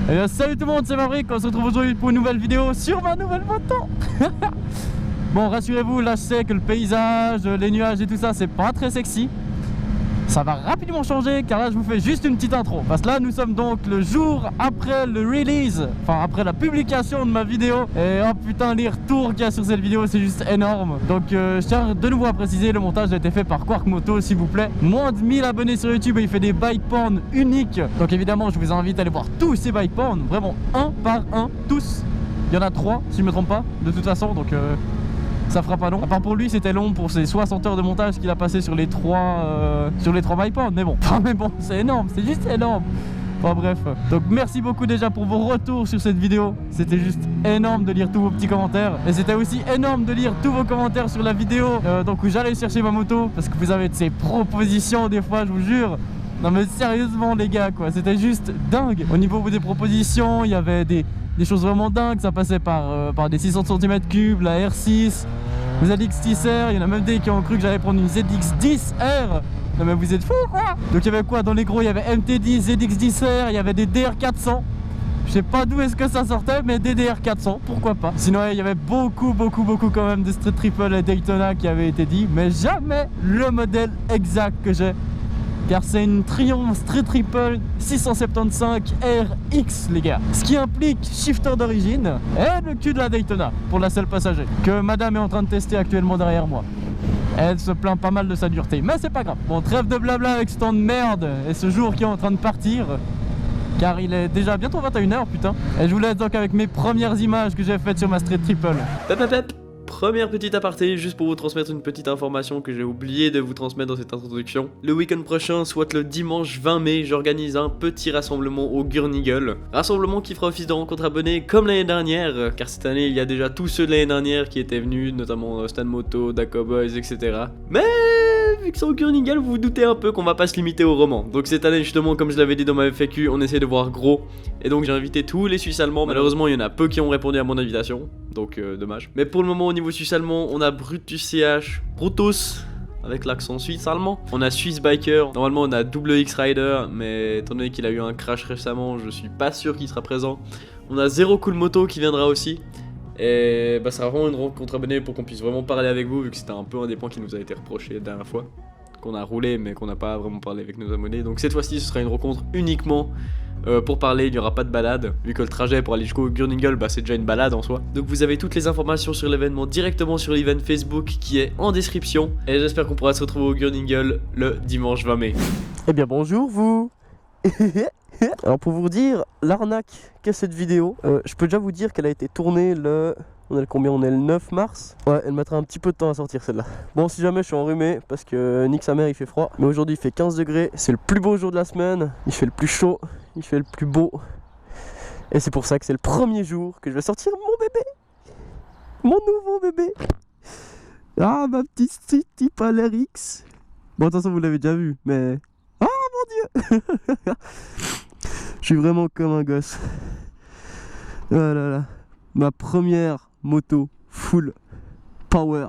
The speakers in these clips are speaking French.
Et bien, salut tout le monde, c'est Maverick, on se retrouve aujourd'hui pour une nouvelle vidéo sur ma nouvelle moto. Bon, rassurez-vous, là je sais que le paysage, les nuages et tout ça, c'est pas très sexy. Ça va rapidement changer car là je vous fais juste une petite intro. Parce que là nous sommes donc le jour après le release, enfin après la publication de ma vidéo. Et oh putain, les retours qu'il y a sur cette vidéo, c'est juste énorme. Donc je tiens de nouveau à préciser, le montage a été fait par Quark Moto, s'il vous plaît. Moins de 1000 abonnés sur YouTube et il fait des bike porn uniques. Donc évidemment je vous invite à aller voir tous ces bike porn, vraiment un par un, tous. Il y en a 3 si je me trompe pas, de toute façon, donc ça fera pas long. À part pour lui, c'était long pour ses 60 heures de montage qu'il a passé sur les 3 bike porn. Mais bon, c'est énorme, c'est juste énorme. Enfin bref, donc merci beaucoup déjà pour vos retours sur cette vidéo. C'était juste énorme de lire tous vos petits commentaires. Et c'était aussi énorme de lire tous vos commentaires sur la vidéo donc où j'allais chercher ma moto. Parce que vous avez de ces propositions des fois, je vous jure. Non mais sérieusement les gars quoi, c'était juste dingue. Au niveau des propositions, il y avait des choses vraiment dingues. Ça passait par des 600 cm3, la R6, ZX10R. Il y en a même des qui ont cru que j'allais prendre une ZX10R. Non mais vous êtes fous quoi. Donc il y avait quoi dans les gros? Il y avait MT10, ZX10R, il y avait des DR400. Je sais pas d'où est-ce que ça sortait, mais des DR400, pourquoi pas. Sinon il y avait beaucoup quand même de Street Triple et Daytona qui avaient été dit, mais jamais le modèle exact que j'ai. Car c'est une Triumph Street Triple 675 RX les gars. Ce qui implique shifter d'origine et le cul de la Daytona pour la selle passager que madame est en train de tester actuellement derrière moi. Elle se plaint pas mal de sa dureté, mais c'est pas grave. Bon, trêve de blabla avec ce temps de merde et ce jour qui est en train de partir. Car il est déjà bientôt 21 h putain. Et je vous laisse donc avec mes premières images que j'ai faites sur ma Street Triple. Première petite aparté, juste pour vous transmettre une petite information que j'ai oublié de vous transmettre dans cette introduction. Le week-end prochain, soit le dimanche 20 mai, j'organise un petit rassemblement au Gurnigel. Rassemblement qui fera office de rencontre abonnée comme l'année dernière, car cette année il y a déjà tous ceux de l'année dernière qui étaient venus, notamment Stan Moto, Daco Boys, etc. Mais vu que c'est au Gurnigel, vous vous doutez un peu qu'on va pas se limiter au roman. Donc cette année justement, comme je l'avais dit dans ma FAQ, on essaie de voir gros. Et donc j'ai invité tous les Suisses allemands. Malheureusement il y en a peu qui ont répondu à mon invitation, donc dommage. Mais pour le moment au niveau suisse allemand, on a Brutus CH, Brutus avec l'accent suisse allemand. On a Swiss Biker, normalement on a WX Rider, mais étant donné qu'il a eu un crash récemment, je suis pas sûr qu'il sera présent. On a Zero Cool Moto qui viendra aussi. Et bah ça sera vraiment une rencontre abonnée pour qu'on puisse vraiment parler avec vous, vu que c'était un peu un des points qui nous a été reproché la dernière fois. Qu'on a roulé mais qu'on n'a pas vraiment parlé avec nos abonnés. Donc cette fois-ci ce sera une rencontre uniquement pour parler, il n'y aura pas de balade, vu que le trajet pour aller jusqu'au Gurnigel, bah, c'est déjà une balade en soi. Donc vous avez toutes les informations sur l'événement directement sur l'event Facebook qui est en description. Et j'espère qu'on pourra se retrouver au Gurnigel le dimanche 20 mai. Eh bien bonjour vous. Alors pour vous dire l'arnaque qu'est cette vidéo, je peux déjà vous dire qu'elle a été tournée le... On est le combien? On est le 9 mars. Ouais, elle mettra un petit peu de temps à sortir celle-là. Bon, si jamais je suis enrhumé, parce que nique sa mère, il fait froid. Mais aujourd'hui, il fait 15 degrés. C'est le plus beau jour de la semaine. Il fait le plus chaud. Il fait le plus beau. Et c'est pour ça que c'est le premier jour que je vais sortir mon bébé. Mon nouveau bébé. Ah, ma petite Street Triple RX. Bon, attention, vous l'avez déjà vu, mais... Oh mon Dieu. Je suis vraiment comme un gosse. Oh là là. Ma première moto full power.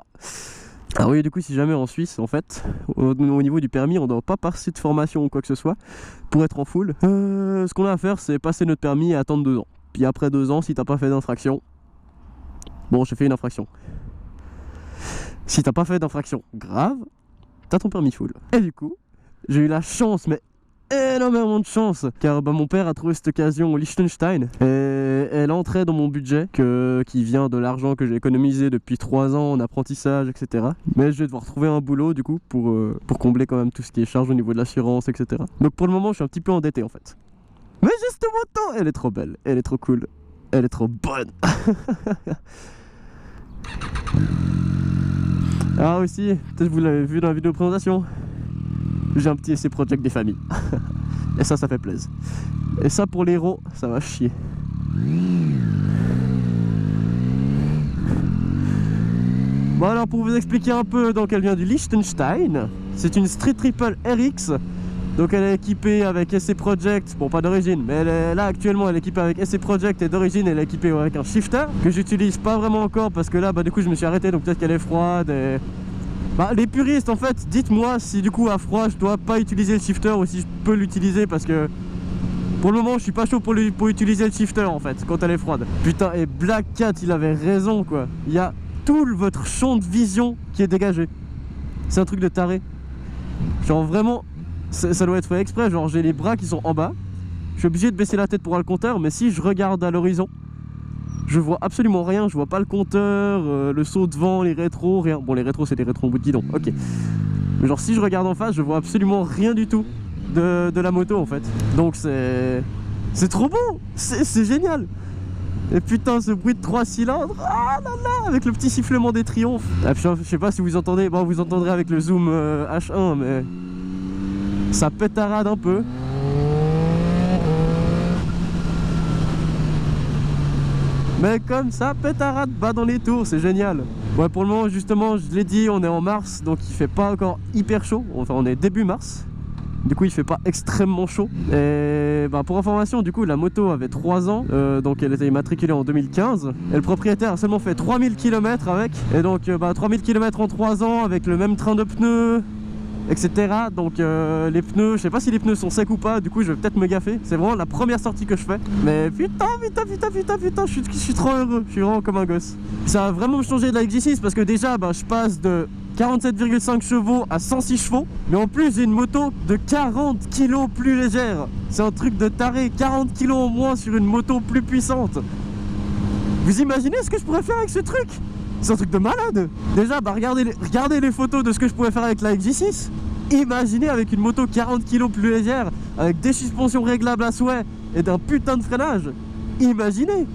Alors oui, du coup, si jamais en Suisse, en fait, au niveau du permis, on ne doit pas passer de formation ou quoi que ce soit pour être en full. Ce qu'on a à faire, c'est passer notre permis et attendre 2 ans. Puis après 2 ans, si t'as pas fait d'infraction, bon, j'ai fait une infraction. Si t'as pas fait d'infraction grave, t'as ton permis full. Et du coup, j'ai eu la chance, mais énormément de chance, car bah, mon père a trouvé cette occasion au Liechtenstein et elle entrait dans mon budget qui vient de l'argent que j'ai économisé depuis 3 ans en apprentissage, etc. Mais je vais devoir trouver un boulot du coup pour combler quand même tout ce qui est charge au niveau de l'assurance, etc. Donc pour le moment je suis un petit peu endetté en fait. Mais juste moto, elle est trop belle, elle est trop cool, elle est trop bonne. Ah aussi, peut-être vous l'avez vu dans la vidéo de présentation, j'ai un petit essai project des familles. Et ça fait plaisir. Et ça pour l'héros, ça va chier. Bon alors pour vous expliquer un peu, donc elle vient du Liechtenstein. C'est une Street Triple RX. Donc elle est équipée avec SC Project, bon pas d'origine, mais là actuellement elle est équipée avec SC Project et d'origine elle est équipée avec un shifter que j'utilise pas vraiment encore parce que là bah du coup je me suis arrêté, donc peut-être qu'elle est froide et... Bah, les puristes en fait, dites-moi si du coup à froid je dois pas utiliser le shifter ou si je peux l'utiliser parce que Pour le moment je suis pas chaud pour utiliser le shifter en fait quand elle est froide. Putain, et Black Cat il avait raison quoi. Il y a tout votre champ de vision qui est dégagé. C'est un truc de taré. Genre vraiment, ça doit être fait exprès. Genre j'ai les bras qui sont en bas. Je suis obligé de baisser la tête pour voir le compteur, mais si je regarde à l'horizon, je vois absolument rien. Je vois pas le compteur, le saut de vent, les rétros, rien. Bon, les rétros c'est des rétros en bout de guidon, ok. Mais genre si je regarde en face, je vois absolument rien du tout de la moto en fait. Donc c'est trop beau, c'est génial. Et putain, ce bruit de 3 cylindres, ah là là, avec le petit sifflement des triomphes. Ah, je sais pas si vous entendez, bon vous entendrez avec le zoom H1, mais ça pétarade un peu. Mais comme ça, pétarade bas dans les tours, c'est génial. Ouais, pour le moment justement, je l'ai dit, on est en mars, donc il fait pas encore hyper chaud. Enfin, on est début mars. Du coup il fait pas extrêmement chaud. Et bah, pour information, du coup la moto avait 3 ans, donc elle était immatriculée en 2015. Et le propriétaire a seulement fait 3000 km avec. Et donc 3000 km en 3 ans avec le même train de pneus, etc. Donc les pneus, je sais pas si les pneus sont secs ou pas, du coup je vais peut-être me gaffer. C'est vraiment la première sortie que je fais. Mais putain, je suis trop heureux, je suis vraiment comme un gosse. Ça va vraiment me changer de la XJ6 parce que déjà je passe de 47,5 chevaux à 106 chevaux. Mais en plus j'ai une moto de 40 kg plus légère. C'est un truc de taré, 40 kg en moins sur une moto plus puissante. Vous imaginez ce que je pourrais faire avec ce truc? C'est un truc de malade. Déjà regardez les photos de ce que je pourrais faire avec la XJ6. Imaginez avec une moto 40 kg plus légère, avec des suspensions réglables à souhait et d'un putain de freinage. Imaginez.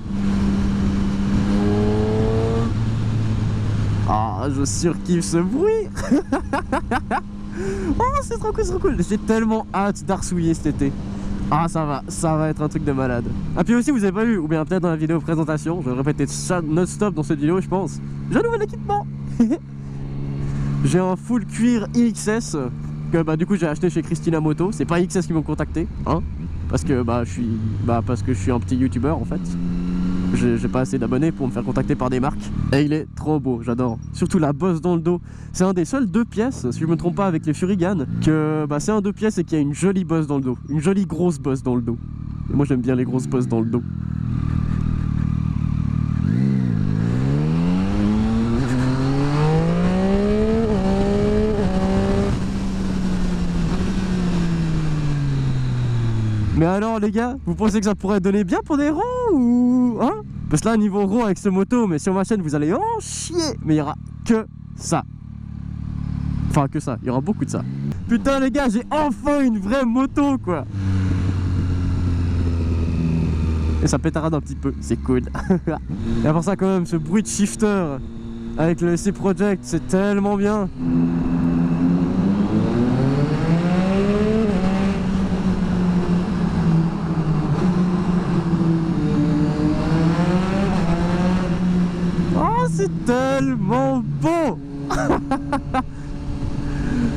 Ah, je surkiffe ce bruit. Oh, c'est trop cool, c'est trop cool. J'ai tellement hâte d'arsouiller cet été. Ah, ça va être un truc de malade. Ah, puis aussi, vous avez pas vu, ou bien peut-être dans la vidéo présentation, je vais répéter ça non-stop dans cette vidéo, je pense. J'ai un nouvel équipement. J'ai un full cuir IXS que du coup j'ai acheté chez Christina Moto. C'est pas IXS qui m'ont contacté, hein, parce que je suis un petit youtubeur en fait. J'ai pas assez d'abonnés pour me faire contacter par des marques. Et il est trop beau, j'adore. Surtout la bosse dans le dos. C'est un des seuls 2 pièces, si je me trompe pas avec les Furigan, que c'est un 2 pièces et qu'il y a une jolie bosse dans le dos. Une jolie grosse bosse dans le dos. Et moi j'aime bien les grosses bosses dans le dos. Mais alors les gars, vous pensez que ça pourrait donner bien pour des ronds ou... hein? Parce que là niveau rond avec ce moto, mais sur ma chaîne vous allez en chier. Mais il y aura que ça. Enfin que ça, il y aura beaucoup de ça. Putain les gars, j'ai enfin une vraie moto quoi. Et ça pétarade un petit peu, c'est cool. Et à part ça quand même, ce bruit de shifter avec le SC Project, c'est tellement bien. C'est tellement beau.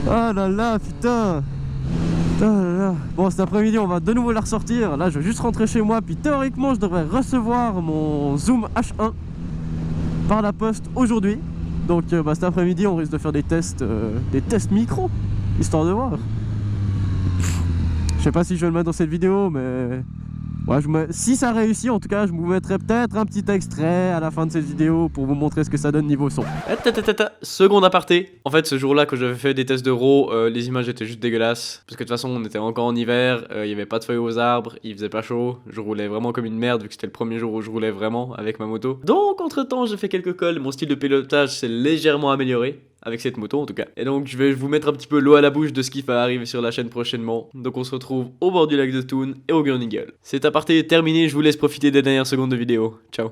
Oh là là, putain. Oh là là. Bon, cet après-midi, on va de nouveau la ressortir. Là, je vais juste rentrer chez moi. Puis théoriquement, je devrais recevoir mon Zoom H1 par la poste aujourd'hui. Donc, cet après-midi, on risque de faire des tests micro, histoire de voir. Je sais pas si je vais le mettre dans cette vidéo, mais... ouais, si ça réussit, en tout cas, je vous mettrai peut-être un petit extrait à la fin de cette vidéo pour vous montrer ce que ça donne niveau son. Seconde aparté. En fait, ce jour-là, quand j'avais fait des tests de RAW, les images étaient juste dégueulasses. Parce que de toute façon, on était encore en hiver, il n'y avait pas de feuilles aux arbres, il faisait pas chaud. Je roulais vraiment comme une merde, vu que c'était le premier jour où je roulais vraiment avec ma moto. Donc, entre-temps, j'ai fait quelques calls, mon style de pilotage s'est légèrement amélioré. Avec cette moto en tout cas. Et donc je vais vous mettre un petit peu l'eau à la bouche de ce qui va arriver sur la chaîne prochainement. Donc on se retrouve au bord du lac de Thun et au Gurnigel. Cet aparté est terminé, je vous laisse profiter des dernières secondes de vidéo. Ciao.